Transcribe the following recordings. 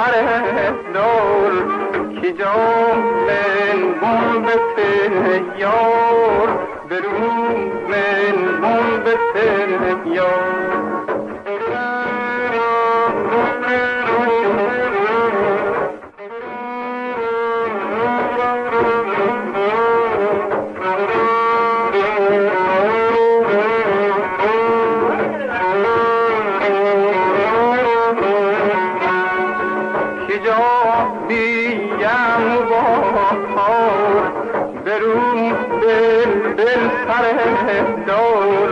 سر دور کی جا من بوم یار برو من بوم یار دور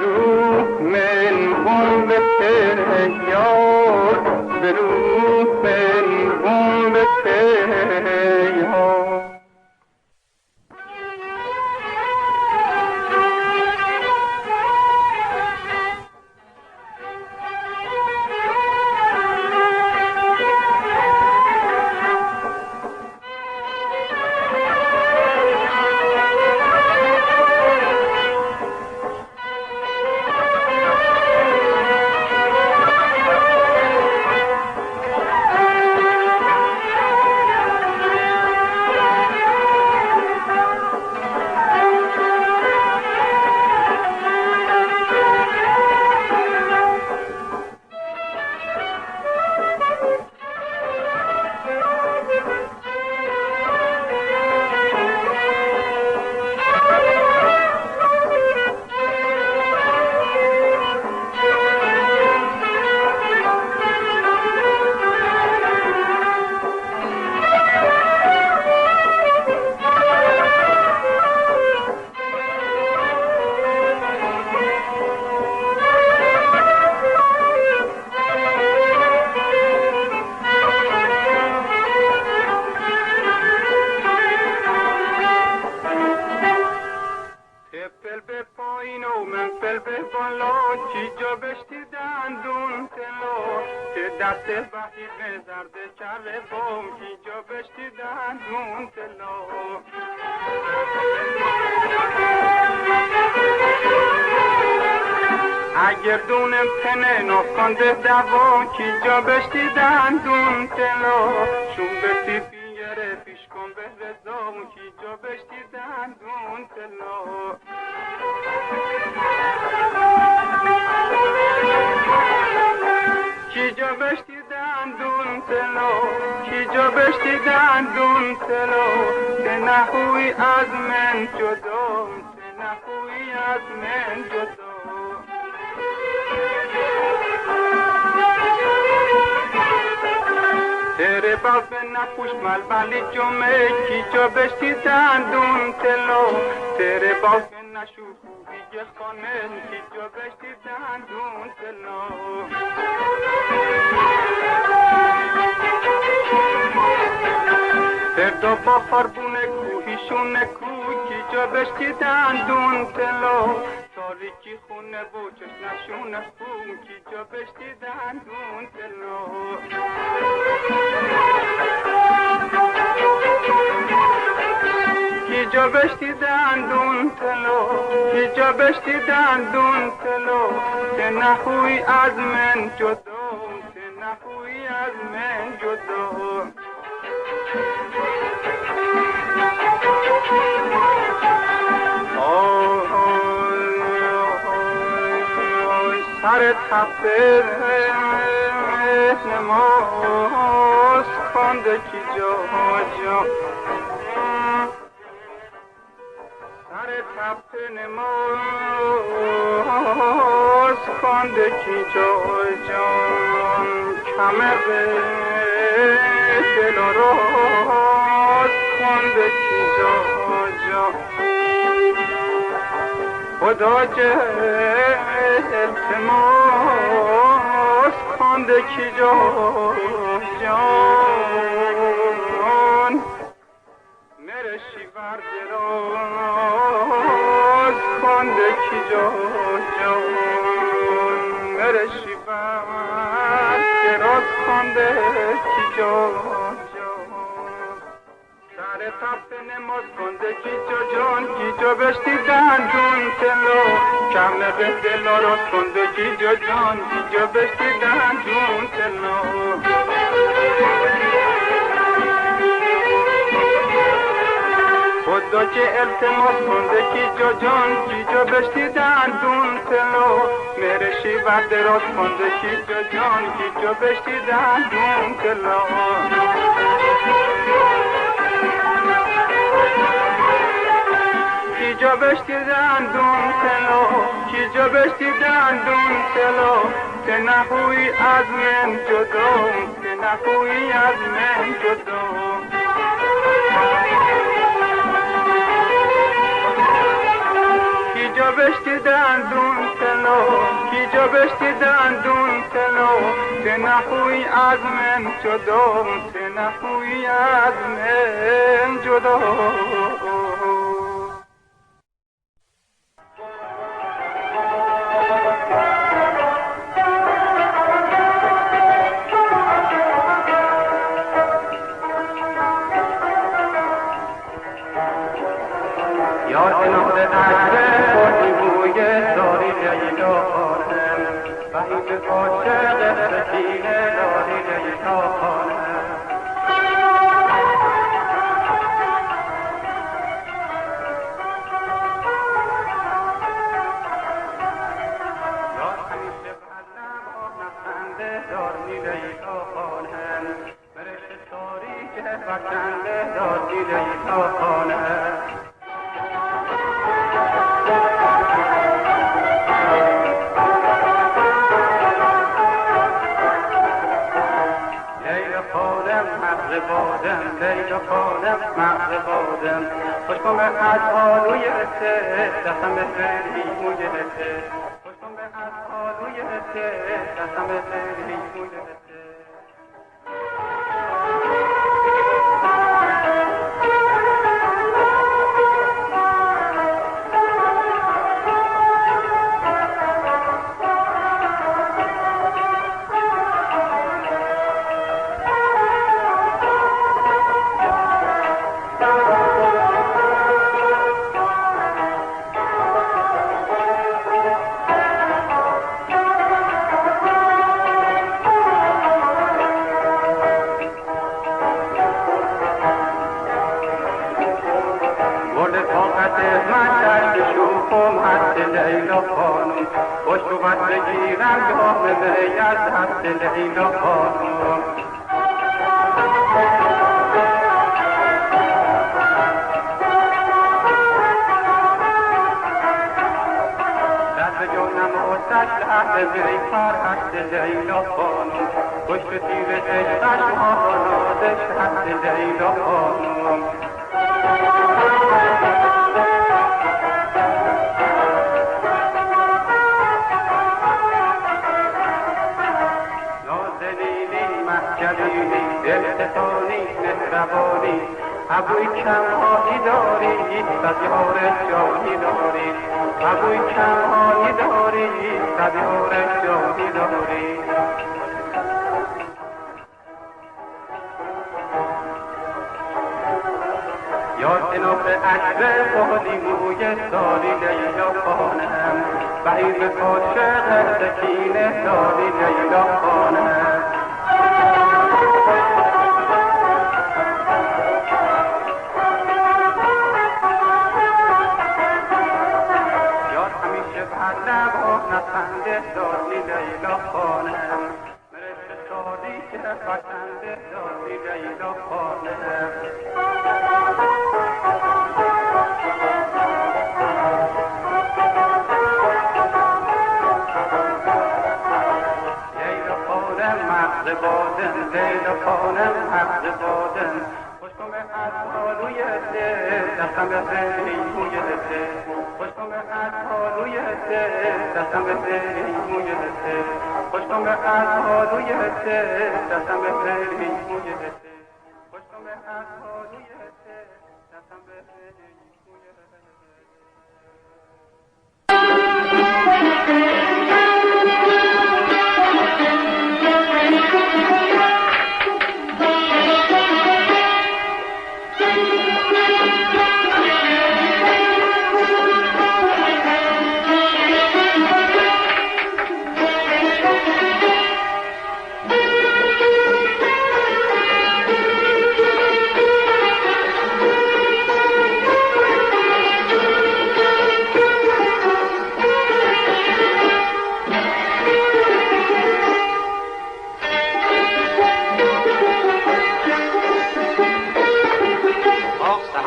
درو من بوم یار درو من بوم یار دست وحید زرد چر بوم کی جا بشتیدن دون تلا اگر دونم تنه نفکنده دوا کی جا بشتیدن دون تلا شون بستی بیاره پیش کن به رزام کی جا بشتیدن دون تلا کی جا بشتیدن دون تلو کی جا بشتیدن دون تلو که نخوی از من جدا که نخوی از من جدا تیره باپ نکوش مل بلی جمعه کی جا بشتیدن دون تلو تیره باپ نشو خوبی خانه کی جا بشتیدن دون تلو فردا با خربون کوهیشون کوی کی جا بشتیدن دون تلو تاریکی خونه و چشنشون خون کی جا بشتیدن دون تلو کی جا بشتیدن دون تلو کی جا بشتیدن دون تلو که نخوی از من جدا که نخوی از من جدا سر تپه نماز خانده کی جا جا سر تپه نماز خانده کی جا جا کمر به دل و راز خانده کی جا جا خدا جه التماس خانده کی جا جان میره شیور دراز خانده کی جا جان میره شیور دراز خانده کی جا تپ نماز کنده کی جا جان کی جا بشتیدن دون تلو کمه به دل راست کنده کی جا جان کی جا بشتیدن دون تلو دوچه التماس کنده کی جو جان کی جو بشتی دندون تلو مرشی و دراز کنده کی جو جان کی جو بشتی دندون تلو کی جو بشتی دندون تلو کی جو بشتی دندون تلو تنهوی از من جدا تنهوی از من جدا کی جو بشتی دندون تلو کی جو بشتی دندون تلو تنهوی از من جدا تنهوی از من جدا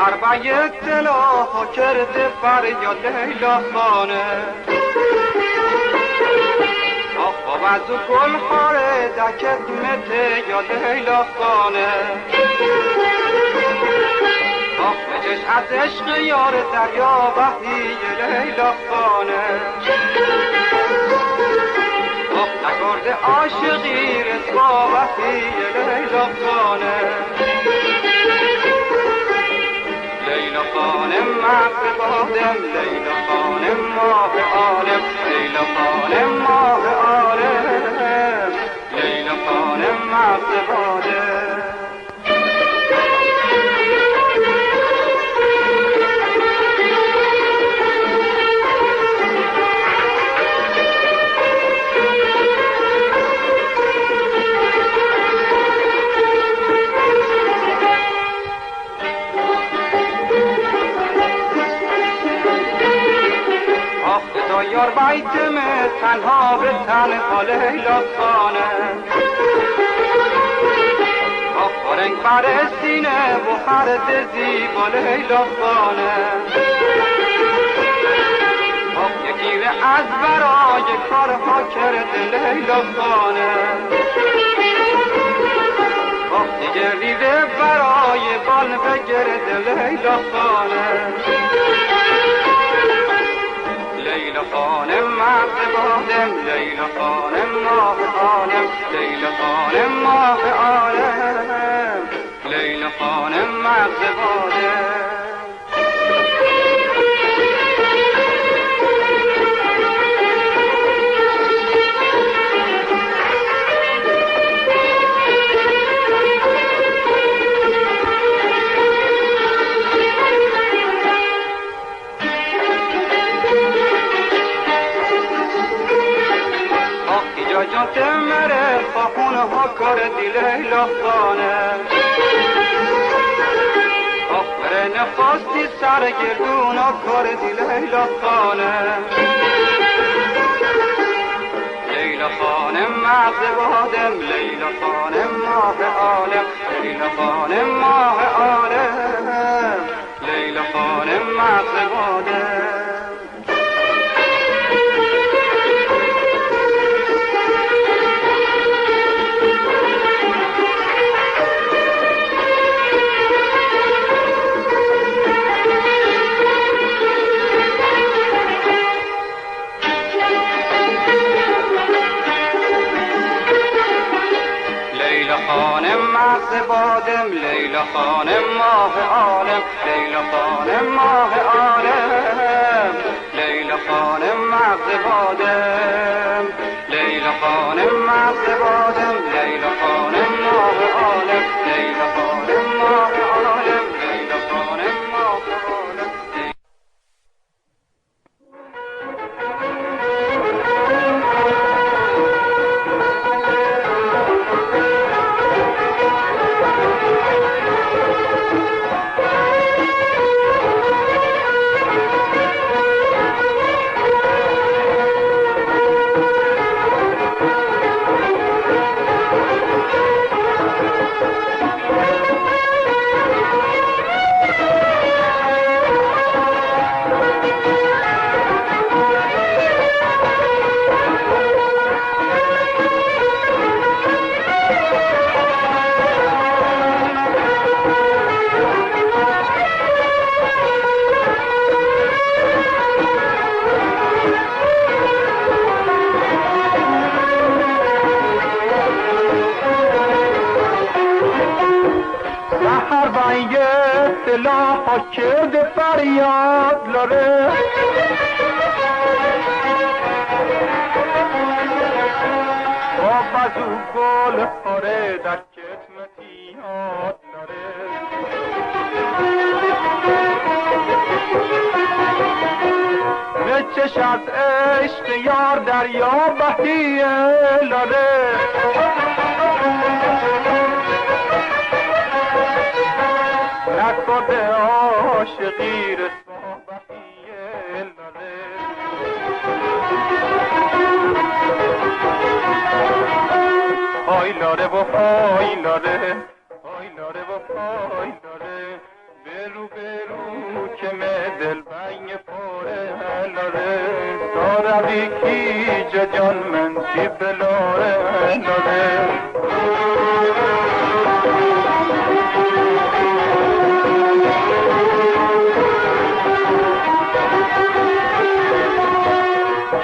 ضربه سلاح کرده فریاد لیلا خانه آخ از گل خاره دکت مته یا لیلا خانه آخ بچش از عشق یار دریا وحی لیلا خانه آخ نکرده عاشقی رسوا وحی لیلا خانه لیلا خانم مغز بادم لیلا خانم ماه عالم لیلا خانم ماه عالم لیلا خانم مغز بادم یار بیتم تنها به تنها لیلا خانه آخرنگ بر سینه و خرد زیبا لیلا خانه یکی از برای کارها کرده لیلا خانه دیگه ریوه برای بال بگرده لیلا خانه لیلا خانم مغز بادم لیلا خانم ماه عالم لیلا خانم ماه عالم لیلا خانم مغز بادم جانت مره خواهونه ها کار دی لیلا خانه آخر نخواستی سرگردون ها کار دی لیلا خانه لیلا خانم مغز بادم لیلا خانم ماه عالم لیلا خانم ماه عالم لیلا خانم مغز بادم خانم مغز بادم لیلا خانم ماه عالم لیلا خانم ماه عالم لیلا خانم مغز بادم لیلا خانم مغز بادم لیلا خانم ماه عالم لیلا خانم ماه عالم لیلا خانم ماه عالم سلاح کرده فریاد لاره با بزو گل خاره در کتمتی یاد لاره مچش از عشق یار دریا بحیه لاره نکرده عاشقی رسوا بحیه لاره های لاره و های لاره های لاره و های لاره برو برو لاره ساربی کی جان من تی بلاره لاره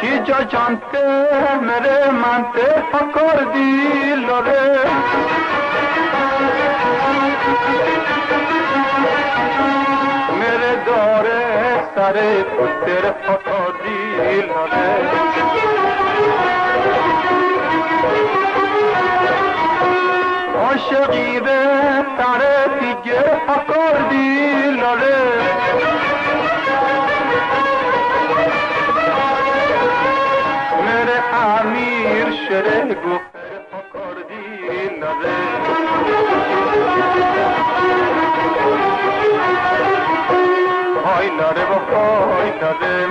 کی جان ته میره من ته فکر دی لاره میره داره سر پتر فکر دی لاره عاشقی به سر دیگه فکر دی لاره امیر شره گفر فکردی لاره های لاره و های لاره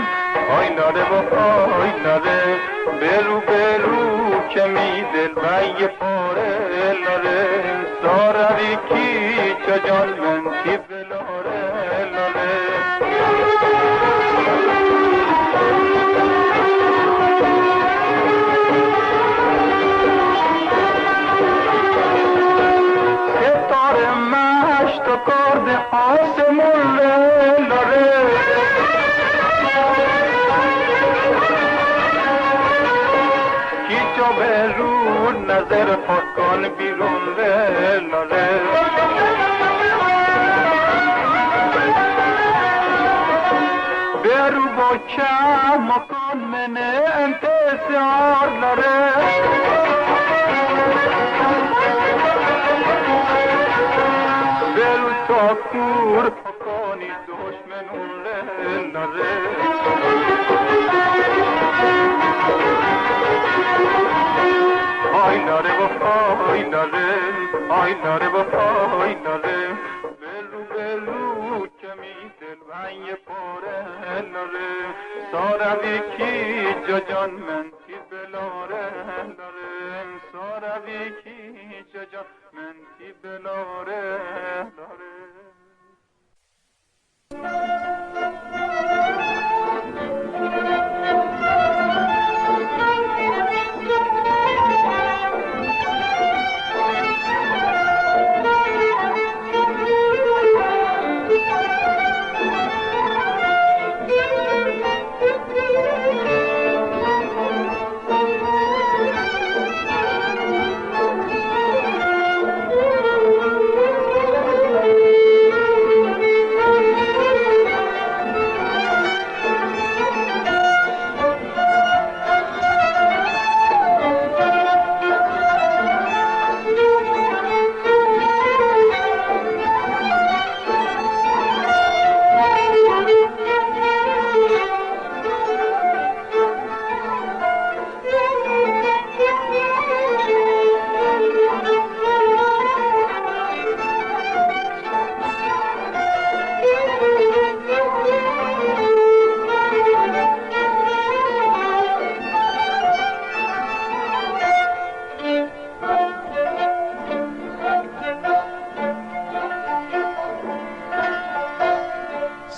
های لاره و های لاره بلو بلو که می دل بای پاره لاره ساروی کی جان من تی بلاره لاره کرد آسمون لاره کی جا به رو نظر پاکان بیرون لاره برو با چه مکان منه انتظار لاره تا کور پکانی دشمنون لاره آی لاره و آی لاره آی لاره و آی لاره بلو بلو کمی دل بای پاره لاره ساروی کی جان من تی بلاره لاره ساروی کی جان من تی بلاره لاره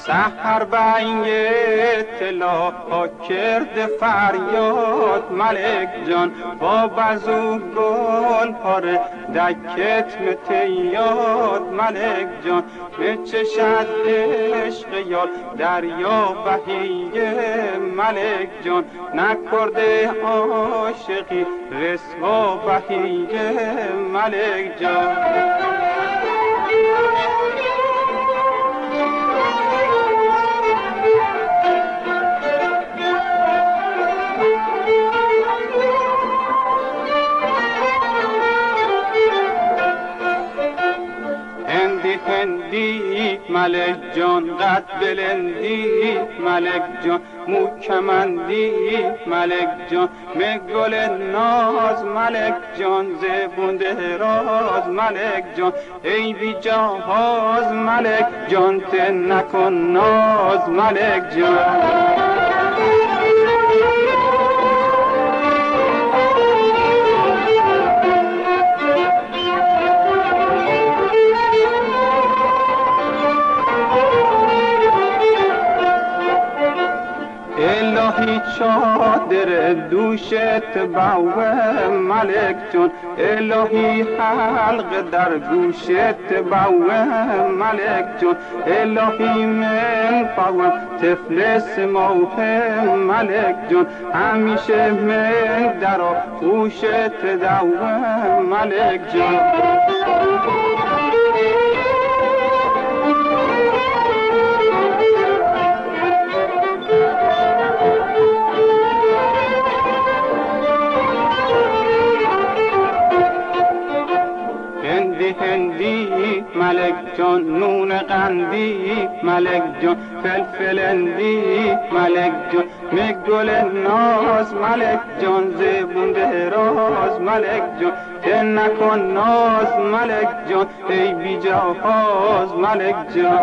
سحر بنگ اطلاع ها کرد فریاد ملک جان با بزو گل پاره دکت متیاد ملک جان بچشد عشق یار دریا بهیه ملک جان نکرده عاشقی رسوا بهیه ملک جان هندی ملک جان قد بلندی ملک جان موکمندی ملک جان مگل ناز ملک جان زبون دراز ملک جان ای بی جهاز ملک جان ته نکن ناز ملک جان دوشت باوه ملک جان الهی حلق در گوشت باوه ملک جان الهی من باوم تفلس موه ملک جان همیشه من در آغوشت دوه ملک جان هندی ملک جان نون قندی ملک جان فلفلندی ملک جان مگل ناز ملک جان زبون دراز ملک جان ته نکن ناز ملک جان ای بی جهاز ملک جان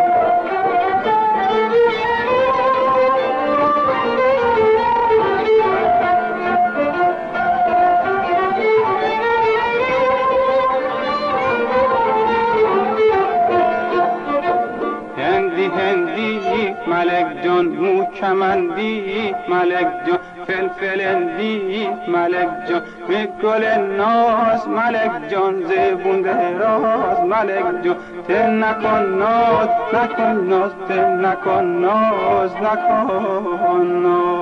هندی ملک جان موکمندی ملک جان فلفلندی ملک جان مگل ناز ملک جان زبون دراز ملک جان ته نکن ناز نکن ناز ته نکن ناز نکن ناز